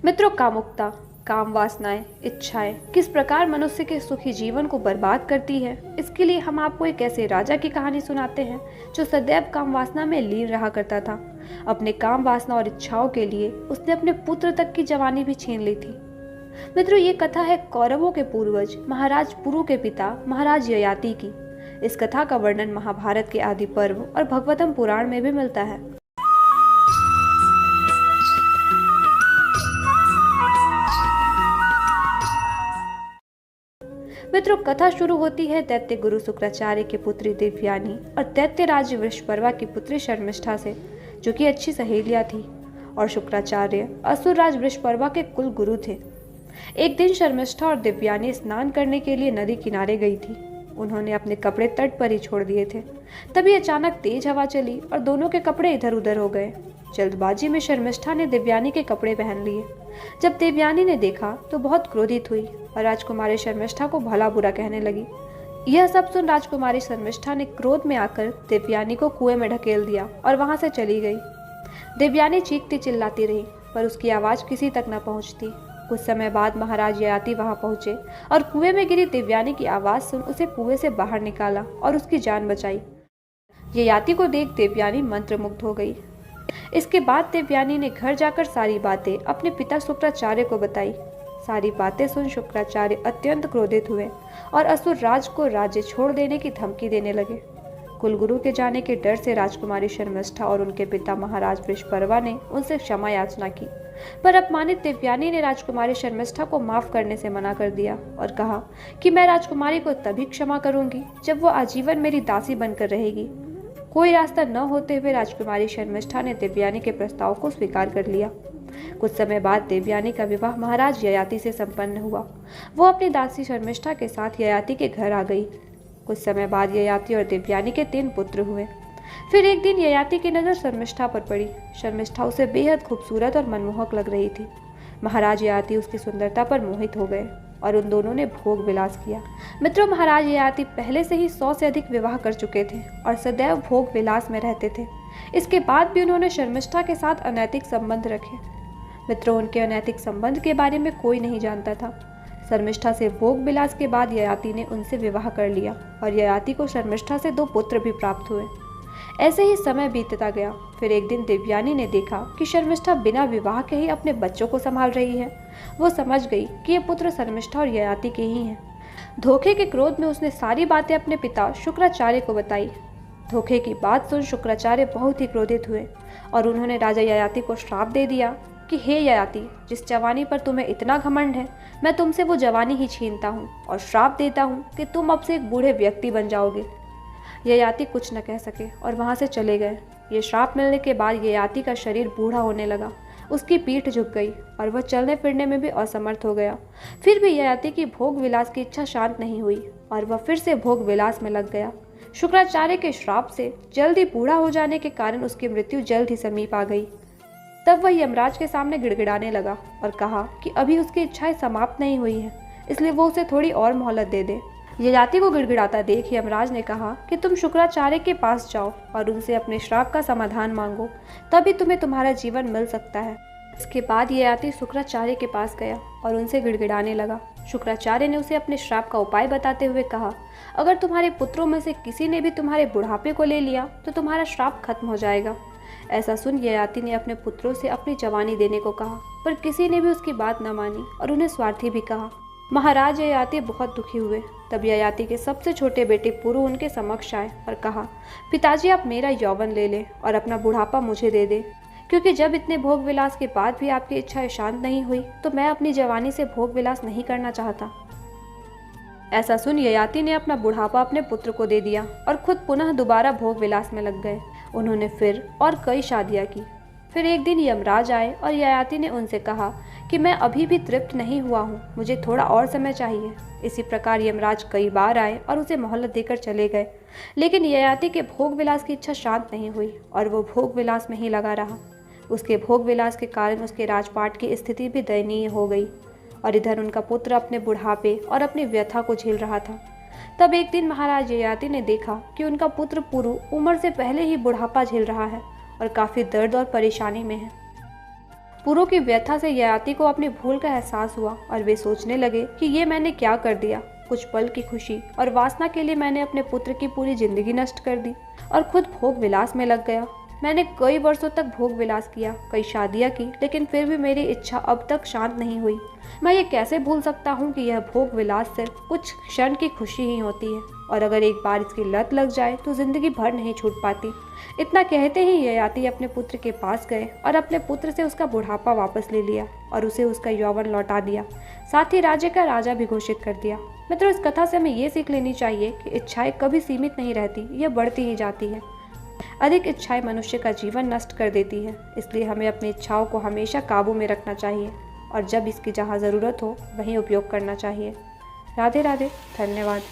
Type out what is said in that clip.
मित्रों, कामुकता, काम वासनाएं, इच्छाएं किस प्रकार मनुष्य के सुखी जीवन को बर्बाद करती है, इसके लिए हम आपको एक ऐसे राजा की कहानी सुनाते हैं जो सदैव काम वासना में लीन रहा करता था। अपने काम वासना और इच्छाओं के लिए उसने अपने पुत्र तक की जवानी भी छीन ली थी। मित्रों, ये कथा है कौरवों के पूर्वज महाराज पुरु के पिता महाराज ययाति की। इस कथा का वर्णन महाभारत के आदि पर्व और भगवतम पुराण में भी मिलता है। मित्रों, कथा शुरू होती है दैत्य गुरु शुक्राचार्य की पुत्री देवयानी और दैत्य राज वृषपर्वा की पुत्री शर्मिष्ठा से, जो कि अच्छी सहेलियां थी। और शुक्राचार्य असुर राज वृषपर्वा के कुल गुरु थे। एक दिन शर्मिष्ठा और देवयानी स्नान करने के लिए नदी किनारे गई थी। उन्होंने अपने कपड़े तट पर ही छोड़ दिए थे। तभी अचानक तेज हवा चली और दोनों के कपड़े इधर उधर हो गए। जल्दबाजी में शर्मिष्ठा ने देवयानी के कपड़े पहन लिए। जब देवयानी ने देखा तो बहुत क्रोधित हुई और राजकुमारी शर्मिष्ठा को भला बुरा कहने लगी। यह सब सुन राजकुमारी शर्मिष्ठा ने क्रोध में आकर देवयानी को कुएं में ढकेल दिया और वहां से चली गई। देवयानी चीखती चिल्लाती रही, पर उसकी आवाज किसी तक न पहुंचती। कुछ समय बाद महाराज ययाति वहां पहुंचे और कुएं में गिरी देवयानी की आवाज सुन उसे कुएं से बाहर निकाला और उसकी जान बचाई। ययाति को देख देवयानी मंत्रमुग्ध हो गई। इसके बाद देवयानी ने घर जाकर सारी बातें अपने पिता शुक्राचार्य को बताई। सारी बातें सुन शुक्राचार्य अत्यंत क्रोधित हुए और असुर राज को राज्य छोड़ देने की धमकी देने लगे। कुलगुरु के जाने के डर से राजकुमारी शर्मिष्ठा और उनके पिता महाराज वृषपर्वा ने उनसे क्षमा याचना की, पर अपमानित देवयानी ने राजकुमारी शर्मिष्ठा को माफ करने से मना कर दिया और कहा कि मैं राजकुमारी को तभी क्षमा करूंगी जब वो आजीवन मेरी दासी बनकर रहेगी। कोई रास्ता न होते हुए राजकुमारी शर्मिष्ठा ने देवयानी के प्रस्ताव को स्वीकार कर लिया। कुछ समय बाद देवयानी का विवाह महाराज ययाति से संपन्न हुआ। वो अपनी दासी शर्मिष्ठा के साथ ययाति के घर आ गई। कुछ समय बाद ययाति और देवयानी के 3 पुत्र हुए। फिर एक दिन ययाति की नजर शर्मिष्ठा पर पड़ी। शर्मिष्ठा उसे बेहद खूबसूरत और मनमोहक लग रही थी। महाराज ययाति उसकी सुंदरता पर मोहित हो गए और उन दोनों ने भोग विलास किया। मित्रों, महाराज ययाति पहले से ही 100 से अधिक विवाह कर चुके थे और सदैव भोग विलास में रहते थे। इसके बाद भी उन्होंने शर्मिष्ठा के साथ अनैतिक संबंध रखे। मित्रों, उनके अनैतिक संबंध के बारे में कोई नहीं जानता था। शर्मिष्ठा से भोग विलास के बाद ययाति ने उनसे विवाह कर लिया और ययाति को शर्मिष्ठा से 2 पुत्र भी प्राप्त हुए। ऐसे ही समय बीतता गया। फिर एक दिन देवयानी ने देखा कि शर्मिष्ठा बिना विवाह के ही अपने बच्चों को संभाल रही है। वो समझ गई कि ये पुत्र शर्मिष्ठा और ययाति के ही हैं। धोखे के क्रोध में उसने सारी बातें अपने पिता शुक्राचार्य को बताई। धोखे की बात सुन शुक्राचार्य बहुत ही क्रोधित हुए और उन्होंने राजा ययाति को श्राप दे दिया कि हे ययाति, जिस जवानी पर तुम्हें इतना घमंड है, मैं तुमसे वो जवानी ही छीनता हूँ और श्राप देता हूँ कि तुम अब से एक बूढ़े व्यक्ति बन जाओगे। ययाति कुछ न कह सके और वहाँ से चले गए। ये श्राप मिलने के बाद ययाति का शरीर बूढ़ा होने लगा। उसकी पीठ झुक गई और वह चलने फिरने में भी असमर्थ हो गया। फिर भी ययाति की भोग विलास की इच्छा शांत नहीं हुई और वह फिर से भोग विलास में लग गया। शुक्राचार्य के श्राप से जल्द ही बूढ़ा हो जाने के कारण उसकी मृत्यु जल्द ही समीप आ गई। तब वह यमराज के सामने गिड़गिड़ाने लगा और कहा कि अभी उसकी इच्छाएं समाप्त नहीं हुई है, इसलिए वो उसे थोड़ी और मोहलत दे दे। ययाति को गिड़गिड़ाता देख यमराज ने कहा कि तुम शुक्राचार्य के पास जाओ और उनसे अपने श्राप का समाधान मांगो, तभी तुम्हें तुम्हारा जीवन मिल सकता है। इसके बाद ययाति शुक्राचार्य के पास गया और उनसे गिड़गिड़ाने लगा। शुक्राचार्य ने उसे अपने श्राप का उपाय बताते हुए कहा, अगर तुम्हारे पुत्रों में से किसी ने भी तुम्हारे बुढ़ापे को ले लिया तो तुम्हारा श्राप खत्म हो जाएगा। ऐसा सुन ययाति ने अपने पुत्रों से अपनी जवानी देने को कहा, पर किसी ने भी उसकी बात न मानी और उन्हें स्वार्थी भी कहा। महाराज ययाति बहुत दुखी हुए। तब ययाति के सबसे छोटे बेटे पुरु उनके समक्ष आए और कहा, पिताजी, आप मेरा यौवन ले लें और अपना बुढ़ापा मुझे दे दें, क्योंकि जब इतने भोग विलास के बाद भी आपकी इच्छाएं शांत नहीं हुई तो मैं अपनी जवानी से भोग विलास नहीं करना चाहता। ऐसा सुन ययाति ने अपना बुढ़ापा अपने पुत्र को दे दिया और खुद पुनः दोबारा भोग विलास में लग गए। उन्होंने फिर और कई शादियां की। फिर एक दिन यमराज आए और ययाति ने उनसे कहा कि मैं अभी भी तृप्त नहीं हुआ हूँ, मुझे थोड़ा और समय चाहिए। इसी प्रकार यमराज कई बार आए और उसे मोहलत देकर चले गए, लेकिन ययाति के भोग विलास की इच्छा शांत नहीं हुई और वो भोग विलास में ही लगा रहा। उसके भोग विलास के कारण उसके राजपाट की स्थिति भी दयनीय हो गई और इधर उनका पुत्र अपने बुढ़ापे और अपनी व्यथा को झेल रहा था। तब एक दिन महाराज ययाति ने देखा कि उनका पुत्र पुरु उम्र से पहले ही बुढ़ापा झेल रहा है और काफी दर्द और परेशानी में है। पुरों की व्यथा से ययाति को अपनी भूल का एहसास हुआ और वे सोचने लगे कि ये मैंने क्या कर दिया। कुछ पल की खुशी और वासना के लिए मैंने अपने पुत्र की पूरी जिंदगी नष्ट कर दी और खुद भोग विलास में लग गया। मैंने कई वर्षों तक भोग विलास किया, कई शादियां की, लेकिन फिर भी मेरी इच्छा अब तक शांत नहीं हुई। मैं ये कैसे भूल सकता हूँ कि यह भोग विलास सिर्फ कुछ क्षण की खुशी ही होती है और अगर एक बार इसकी लत लग जाए तो जिंदगी भर नहीं छूट पाती। इतना कहते ही ययाति अपने पुत्र के पास गए और अपने पुत्र से उसका बुढ़ापा वापस ले लिया और उसे उसका यौवन लौटा दिया। साथ ही राज्य का राजा भी घोषित कर दिया। मित्रों, इस कथा से हमें ये सीख लेनी चाहिए कि इच्छाएं कभी सीमित नहीं रहती, यह बढ़ती ही जाती है। अधिक इच्छाएं मनुष्य का जीवन नष्ट कर देती है, इसलिए हमें अपनी इच्छाओं को हमेशा काबू में रखना चाहिए और जब इसकी जहाँ ज़रूरत हो वहीं उपयोग करना चाहिए। राधे राधे, धन्यवाद।